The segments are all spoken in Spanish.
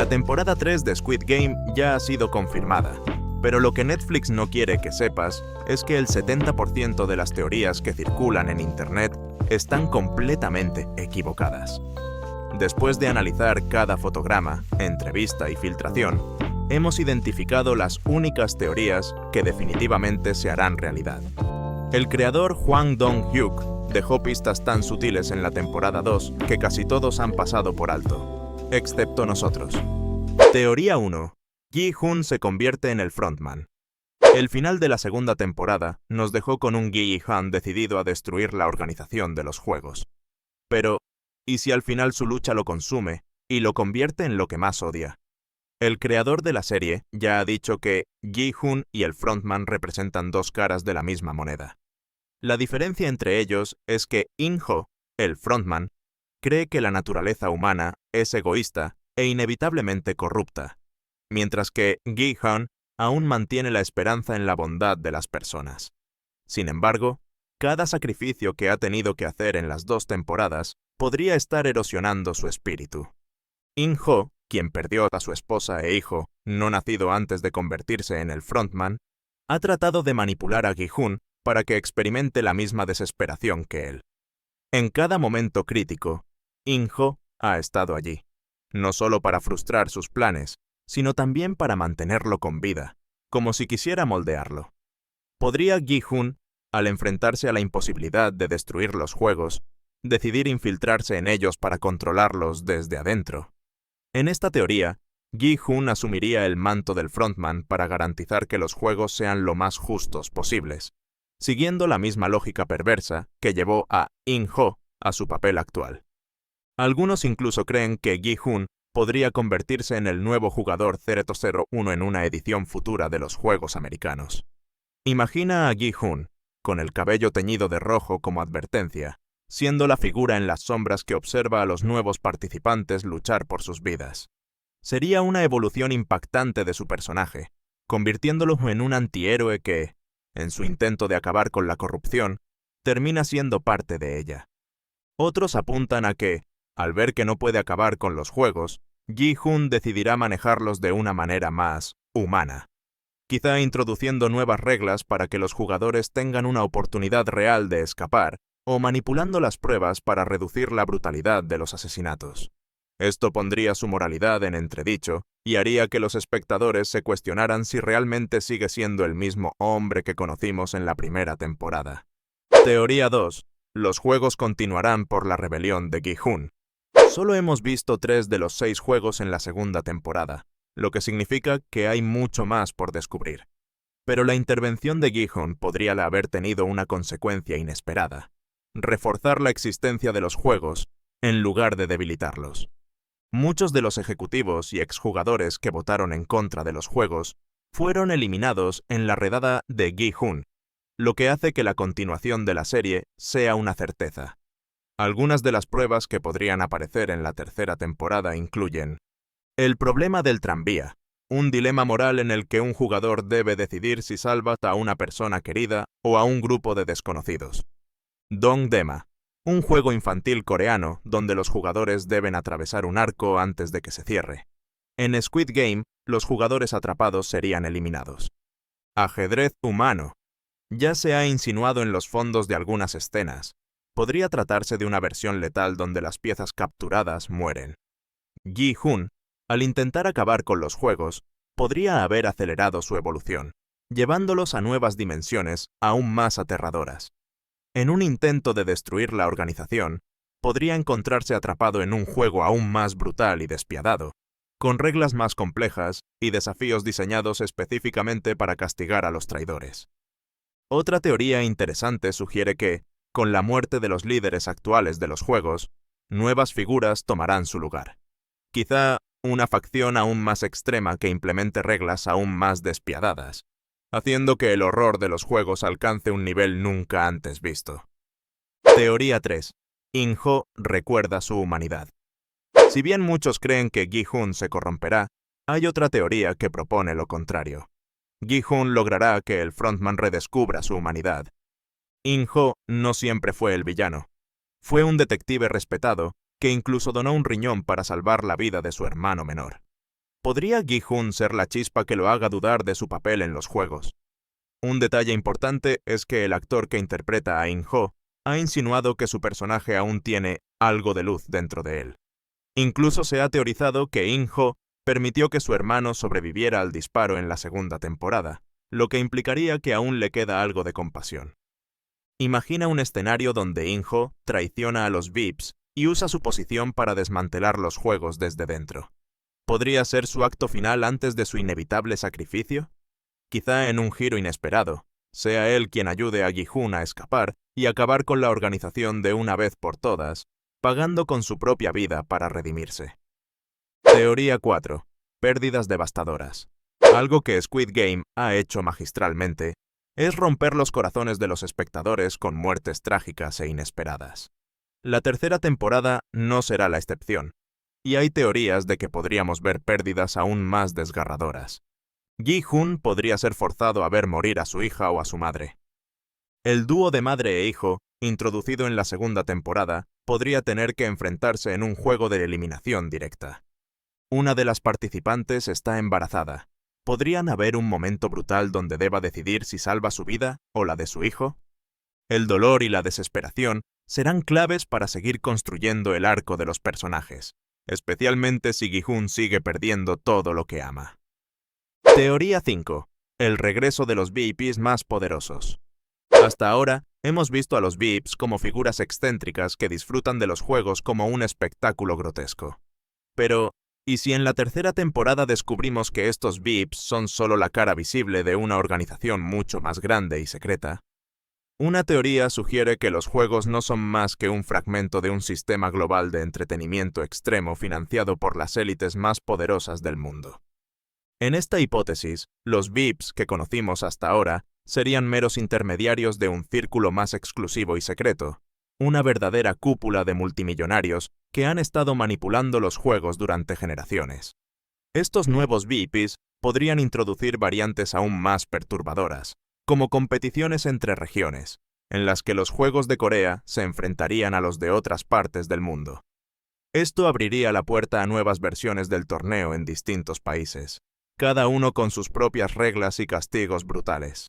La temporada 3 de Squid Game ya ha sido confirmada, pero lo que Netflix no quiere que sepas es que el 70% de las teorías que circulan en Internet están completamente equivocadas. Después de analizar cada fotograma, entrevista y filtración, hemos identificado las únicas teorías que definitivamente se harán realidad. El creador Hwang Dong-hyuk dejó pistas tan sutiles en la temporada 2 que casi todos han pasado por alto, excepto nosotros. Teoría 1. Gi-hun se convierte en el frontman. El final de la segunda temporada nos dejó con un Gi-han decidido a destruir la organización de los juegos. Pero, ¿y si al final su lucha lo consume y lo convierte en lo que más odia? El creador de la serie ya ha dicho que Gi-hun y el frontman representan dos caras de la misma moneda. La diferencia entre ellos es que In-ho, el frontman, cree que la naturaleza humana es egoísta e inevitablemente corrupta, mientras que Gi-hun aún mantiene la esperanza en la bondad de las personas. Sin embargo, cada sacrificio que ha tenido que hacer en las dos temporadas podría estar erosionando su espíritu. In-ho, quien perdió a su esposa e hijo, no nacido antes de convertirse en el frontman, ha tratado de manipular a Gi-hun para que experimente la misma desesperación que él. En cada momento crítico, In-ho ha estado allí, no solo para frustrar sus planes, sino también para mantenerlo con vida, como si quisiera moldearlo. ¿Podría Gi-hun, al enfrentarse a la imposibilidad de destruir los juegos, decidir infiltrarse en ellos para controlarlos desde adentro? En esta teoría, Gi-hun asumiría el manto del frontman para garantizar que los juegos sean lo más justos posibles, siguiendo la misma lógica perversa que llevó a In-ho a su papel actual. Algunos incluso creen que Gi-hun podría convertirse en el nuevo jugador 001 en una edición futura de los juegos americanos. Imagina a Gi-hun, con el cabello teñido de rojo como advertencia, siendo la figura en las sombras que observa a los nuevos participantes luchar por sus vidas. Sería una evolución impactante de su personaje, convirtiéndolo en un antihéroe que, en su intento de acabar con la corrupción, termina siendo parte de ella. Otros apuntan a que, al ver que no puede acabar con los juegos, Gi-hun decidirá manejarlos de una manera más humana, quizá introduciendo nuevas reglas para que los jugadores tengan una oportunidad real de escapar, o manipulando las pruebas para reducir la brutalidad de los asesinatos. Esto pondría su moralidad en entredicho y haría que los espectadores se cuestionaran si realmente sigue siendo el mismo hombre que conocimos en la primera temporada. Teoría 2. Los juegos continuarán por la rebelión de Gi-hun. Solo hemos visto 3 de los 6 juegos en la segunda temporada, lo que significa que hay mucho más por descubrir. Pero la intervención de Gi-hun podría haber tenido una consecuencia inesperada: reforzar la existencia de los juegos en lugar de debilitarlos. Muchos de los ejecutivos y exjugadores que votaron en contra de los juegos fueron eliminados en la redada de Gi-hun, lo que hace que la continuación de la serie sea una certeza. Algunas de las pruebas que podrían aparecer en la tercera temporada incluyen el problema del tranvía, un dilema moral en el que un jugador debe decidir si salva a una persona querida o a un grupo de desconocidos. Dongdaema, un juego infantil coreano donde los jugadores deben atravesar un arco antes de que se cierre. En Squid Game, los jugadores atrapados serían eliminados. Ajedrez humano. Ya se ha insinuado en los fondos de algunas escenas. Podría tratarse de una versión letal donde las piezas capturadas mueren. Gi-hun, al intentar acabar con los juegos, podría haber acelerado su evolución, llevándolos a nuevas dimensiones aún más aterradoras. En un intento de destruir la organización, podría encontrarse atrapado en un juego aún más brutal y despiadado, con reglas más complejas y desafíos diseñados específicamente para castigar a los traidores. Otra teoría interesante sugiere que, con la muerte de los líderes actuales de los juegos, nuevas figuras tomarán su lugar. Quizá una facción aún más extrema que implemente reglas aún más despiadadas, haciendo que el horror de los juegos alcance un nivel nunca antes visto. Teoría 3. In-ho recuerda su humanidad. Si bien muchos creen que Gi-hun se corromperá, hay otra teoría que propone lo contrario. Gi-hun logrará que el frontman redescubra su humanidad. In-ho no siempre fue el villano. Fue un detective respetado que incluso donó un riñón para salvar la vida de su hermano menor. ¿Podría Gi-hun ser la chispa que lo haga dudar de su papel en los juegos? Un detalle importante es que el actor que interpreta a In-ho ha insinuado que su personaje aún tiene algo de luz dentro de él. Incluso se ha teorizado que In-ho permitió que su hermano sobreviviera al disparo en la segunda temporada, lo que implicaría que aún le queda algo de compasión. Imagina un escenario donde In-ho traiciona a los VIPs y usa su posición para desmantelar los juegos desde dentro. ¿Podría ser su acto final antes de su inevitable sacrificio? Quizá en un giro inesperado, sea él quien ayude a Gi-hun a escapar y acabar con la organización de una vez por todas, pagando con su propia vida para redimirse. Teoría 4. Pérdidas devastadoras. Algo que Squid Game ha hecho magistralmente es romper los corazones de los espectadores con muertes trágicas e inesperadas. La tercera temporada no será la excepción, y hay teorías de que podríamos ver pérdidas aún más desgarradoras. Gi-hun podría ser forzado a ver morir a su hija o a su madre. El dúo de madre e hijo, introducido en la segunda temporada, podría tener que enfrentarse en un juego de eliminación directa. Una de las participantes está embarazada. ¿Podrían haber un momento brutal donde deba decidir si salva su vida o la de su hijo? El dolor y la desesperación serán claves para seguir construyendo el arco de los personajes, especialmente si Gi-hun sigue perdiendo todo lo que ama. Teoría 5. El regreso de los VIPs más poderosos. Hasta ahora, hemos visto a los VIPs como figuras excéntricas que disfrutan de los juegos como un espectáculo grotesco. Pero, ¿y si en la tercera temporada descubrimos que estos VIPs son solo la cara visible de una organización mucho más grande y secreta? Una teoría sugiere que los juegos no son más que un fragmento de un sistema global de entretenimiento extremo financiado por las élites más poderosas del mundo. En esta hipótesis, los VIPs que conocimos hasta ahora serían meros intermediarios de un círculo más exclusivo y secreto, una verdadera cúpula de multimillonarios que han estado manipulando los juegos durante generaciones. Estos nuevos VIPs podrían introducir variantes aún más perturbadoras, como competiciones entre regiones, en las que los juegos de Corea se enfrentarían a los de otras partes del mundo. Esto abriría la puerta a nuevas versiones del torneo en distintos países, cada uno con sus propias reglas y castigos brutales.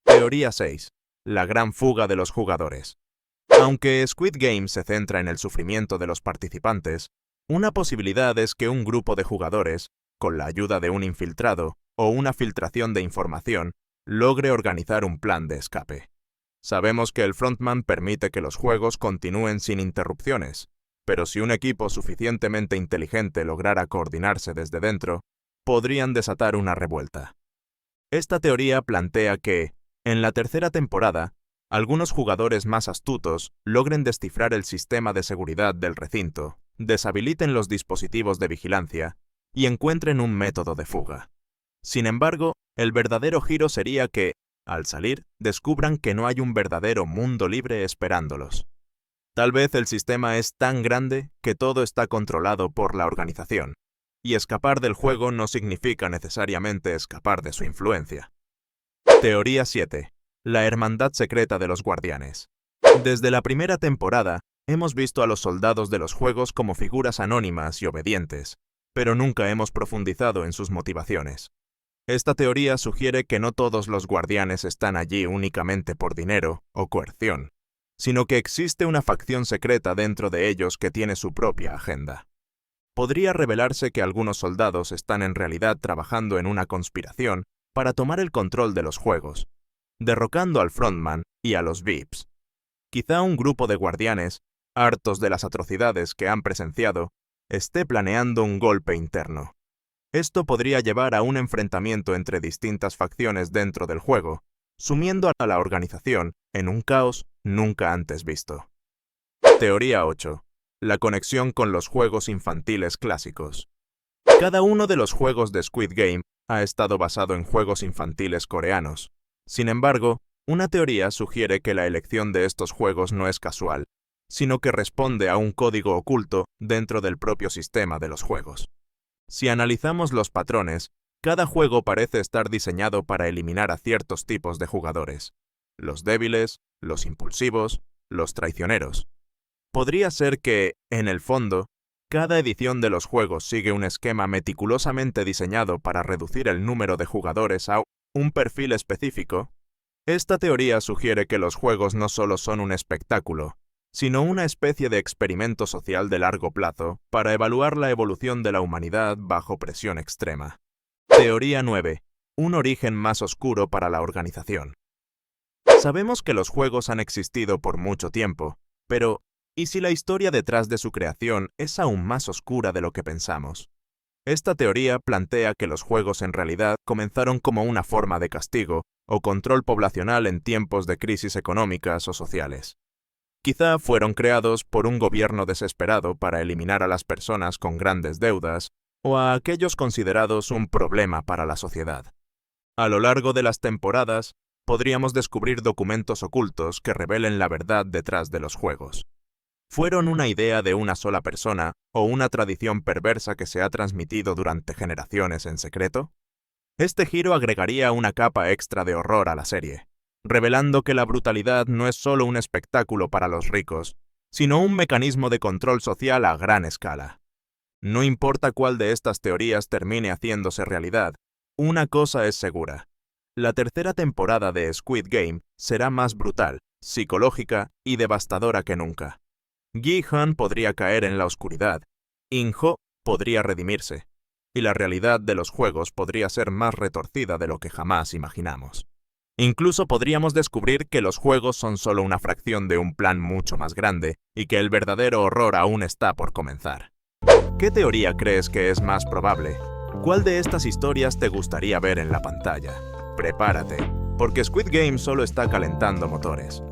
Teoría 6. La gran fuga de los jugadores. Aunque Squid Game se centra en el sufrimiento de los participantes, una posibilidad es que un grupo de jugadores, con la ayuda de un infiltrado o una filtración de información, logre organizar un plan de escape. Sabemos que el frontman permite que los juegos continúen sin interrupciones, pero si un equipo suficientemente inteligente lograra coordinarse desde dentro, podrían desatar una revuelta. Esta teoría plantea que, en la tercera temporada, algunos jugadores más astutos logren descifrar el sistema de seguridad del recinto, deshabiliten los dispositivos de vigilancia y encuentren un método de fuga. Sin embargo, el verdadero giro sería que, al salir, descubran que no hay un verdadero mundo libre esperándolos. Tal vez el sistema es tan grande que todo está controlado por la organización, y escapar del juego no significa necesariamente escapar de su influencia. Teoría 7. La hermandad secreta de los guardianes. Desde la primera temporada, hemos visto a los soldados de los juegos como figuras anónimas y obedientes, pero nunca hemos profundizado en sus motivaciones. Esta teoría sugiere que no todos los guardianes están allí únicamente por dinero o coerción, sino que existe una facción secreta dentro de ellos que tiene su propia agenda. Podría revelarse que algunos soldados están en realidad trabajando en una conspiración para tomar el control de los juegos, derrocando al frontman y a los VIPs. Quizá un grupo de guardianes, hartos de las atrocidades que han presenciado, esté planeando un golpe interno. Esto podría llevar a un enfrentamiento entre distintas facciones dentro del juego, sumiendo a la organización en un caos nunca antes visto. Teoría 8. La conexión con los juegos infantiles clásicos. Cada uno de los juegos de Squid Game ha estado basado en juegos infantiles coreanos. Sin embargo, una teoría sugiere que la elección de estos juegos no es casual, sino que responde a un código oculto dentro del propio sistema de los juegos. Si analizamos los patrones, cada juego parece estar diseñado para eliminar a ciertos tipos de jugadores: los débiles, los impulsivos, los traicioneros. Podría ser que, en el fondo, Cada edición de los juegos sigue un esquema meticulosamente diseñado para reducir el número de jugadores a un perfil específico. Esta teoría sugiere que los juegos no solo son un espectáculo, sino una especie de experimento social de largo plazo para evaluar la evolución de la humanidad bajo presión extrema. Teoría 9. Un origen más oscuro para la organización. Sabemos que los juegos han existido por mucho tiempo, pero ¿y si la historia detrás de su creación es aún más oscura de lo que pensamos? Esta teoría plantea que los juegos en realidad comenzaron como una forma de castigo o control poblacional en tiempos de crisis económicas o sociales. Quizá fueron creados por un gobierno desesperado para eliminar a las personas con grandes deudas o a aquellos considerados un problema para la sociedad. A lo largo de las temporadas, podríamos descubrir documentos ocultos que revelen la verdad detrás de los juegos. ¿Fueron una idea de una sola persona o una tradición perversa que se ha transmitido durante generaciones en secreto? Este giro agregaría una capa extra de horror a la serie, revelando que la brutalidad no es solo un espectáculo para los ricos, sino un mecanismo de control social a gran escala. No importa cuál de estas teorías termine haciéndose realidad, una cosa es segura. La tercera temporada de Squid Game será más brutal, psicológica y devastadora que nunca. Gi-hun podría caer en la oscuridad, In-ho podría redimirse, y la realidad de los juegos podría ser más retorcida de lo que jamás imaginamos. Incluso podríamos descubrir que los juegos son solo una fracción de un plan mucho más grande y que el verdadero horror aún está por comenzar. ¿Qué teoría crees que es más probable? ¿Cuál de estas historias te gustaría ver en la pantalla? Prepárate, porque Squid Game solo está calentando motores.